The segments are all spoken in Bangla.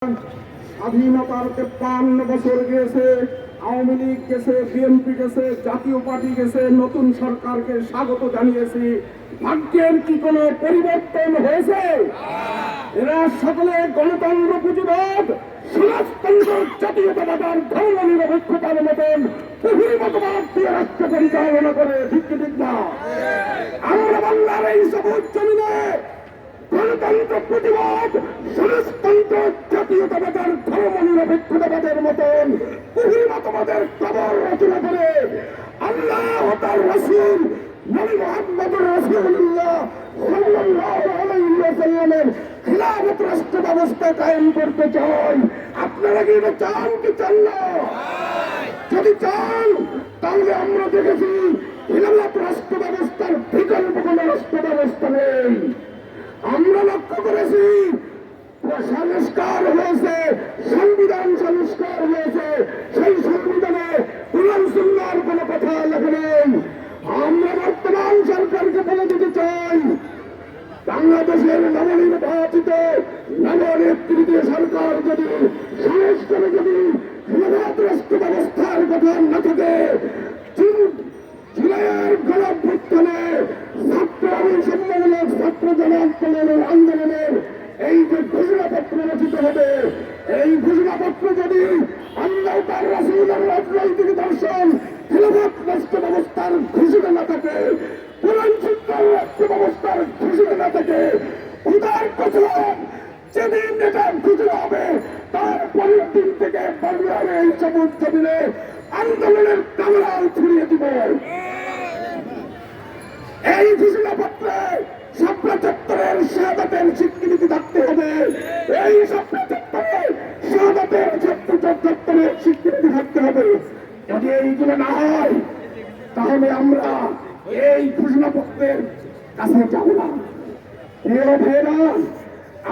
স্বাধীনতার 53 বছর গেছে, আওয়ামী লীগ গেছে, বিএনপি গেছে, জাতীয় পার্টি গেছে, নতুন সরকারকে স্বাগত জানিয়েছি। ভাগ্যের কি কোনো পরিবর্তন হয়েছে? এরা সকলে গণতন্ত্র পুঁজিবাদ, সমাজতন্ত্র, জাতীয়তাবাদ, ধর্ম নিরপেক্ষতার মতন বহু মতবাদ দিয়ে রাষ্ট্র পরিচালনা করে। ঠিক না? আমরা বাংলার এই সবুজ জমিনে গণতন্ত্র প্রতিবাদ, সমাজতন্ত্র, জাতীয়তাবাদের, ধর্ম নিরপেক্ষতাবাদের মতন বহু মতবাদের কবর রচনা করে আল্লাহ ও তার রাসূল নবী মুহাম্মদুর রাসূলুল্লাহ সাল্লাল্লাহু আলাইহি ওয়াসাল্লামের খিলাফত রাষ্ট্র ব্যবস্থা কায়েম করতে চাই। আপনারা কি এটা চান কি চান না? যদি চান তাহলে আমরা দেখেছি খিলাফত রাষ্ট্র ব্যবস্থার বিকল্প কোনো রাষ্ট্র ব্যবস্থা নেই। আমরা লক্ষ্য করেছি সংস্কার হয়েছে, সংবিধান সংস্কার হয়েছে, সেই সংবিধানে কুরআন সুন্নাহর কোনো কথা লেখা নেই। আমরা বর্তমান সরকারকে বলে দিতে চাই, বাংলাদেশের নবনির্বাচিত নবনেতৃত্বে সরকার যদি সংস্কারে যদি খিলাফত রাষ্ট্র ব্যবস্থার কথা না থাকে, জুলাইয়ের গণঅভ্যুত্থানে ছাত্র সম্মেলনের ছাত্র জনআন্দোলনের আন্দোলনের এই যে ঘোষণাপত্র রচিত হবে, এই ঘোষণাপত্র যদি আল্লাহ তার রাসূলের রাজনৈতিক দর্শন খিলাফত রাষ্ট্র ব্যবস্থার ঘোষণা না থাকে, কুরআন সুন্নাহর রাষ্ট্র ব্যবস্থার ঘোষণা না থাকে, খোদার কসম যেদিন এটা ঘোষণা হবে তার পরের দিন থেকে বাংলার এই সবুজ জমিনে আন্দোলনের কামরাল ছড়িয়ে দিব। এই ঘোষণাপত্রে শাপলা চত্বরের শাহাদাতের স্বীকৃতি থাকতে হবে, এই শাপলা চত্বরে শাহাদাতের ছাত্র চত্বরের স্বীকৃতি থাকতে হবে। যদি এইগুলো না হয় তাহলে আমরা এই ঘোষণাপত্রের কাছে যাব না। প্রিয় ভাইরা,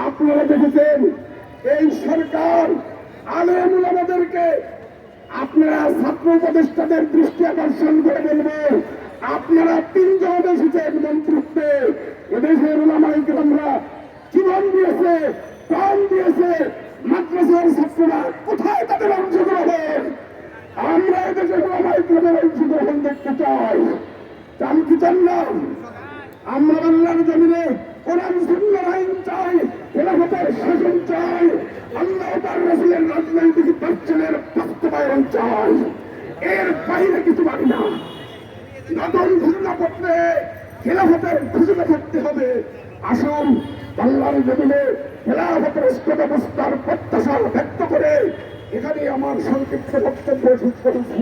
আপনারা দেখেছেন এই সরকার আলেম ওলামাদেরকে, আপনারা ছাত্র উপদেষ্টাদের দৃষ্টি আকর্ষণ করে বলবেন, আপনারা 3 জন এসেছেন মন্ত্রিত্বে, এদেশের ওলামায়ে কেরামরা জীবন দিয়েছে, প্রাণ দিয়েছে, মাদ্রাসার ছাত্ররা কোথায় তাদের অংশগ্রহণ? আমরা এদেশের ওলামায়ে কেরামের অংশগ্রহণ দেখতে চাই। চান কি চান না? আমরা বাংলার জমিনে কোরআন সুন্নাহর আইন চাই, খেলাফতের শাসন চাই, আল্লাহ তার রাসূলের রাজনৈতিক দর্শনের বাস্তবায়ন চাই। এর বাইরে কিছু পারি না। নতুন ঘোষণাপত্রে খেলাফতের ঘোষণা থাকতে হবে। আসুন বাংলার জমিনে খেলাফত রাষ্ট্র ব্যবস্থার প্রত্যাশা ব্যক্ত করে এখানে আমার সংক্ষিপ্ত বক্তব্য শেষ করেছি।